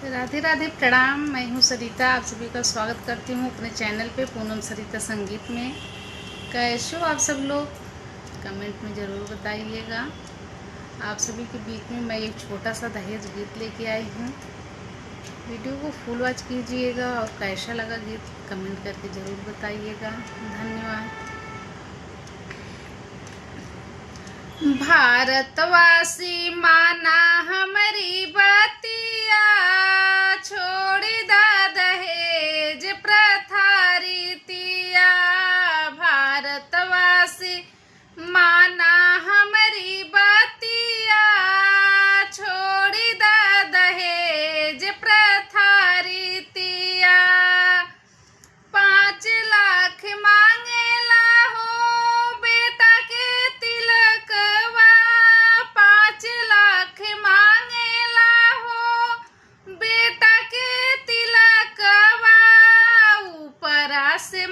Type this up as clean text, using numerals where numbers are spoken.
राधे राधे, प्रणाम। मैं हूँ सरिता, आप सभी का स्वागत करती हूँ अपने चैनल पे पूनम सरिता संगीत में। कैसे हो आप सब लोग? कमेंट में ज़रूर बताइएगा। आप सभी के बीच में मैं एक छोटा सा दहेज गीत लेके आई हूँ। वीडियो को फुल वॉच कीजिएगा और कैसा लगा गीत कमेंट करके ज़रूर बताइएगा। धन्यवाद। भारतवासी माना हमारी बतिया, छोड़ दा दहेज प्रथा रीतिया। भारतवासी माना हमारी बतिया, छोड़ दा दहेज प्रथा रीतिया। 5 लाख मांगेला हो बेटा के तिलकवा, 5 लाख मांगेला हो बेटा के तिलकवा। ऊपरा से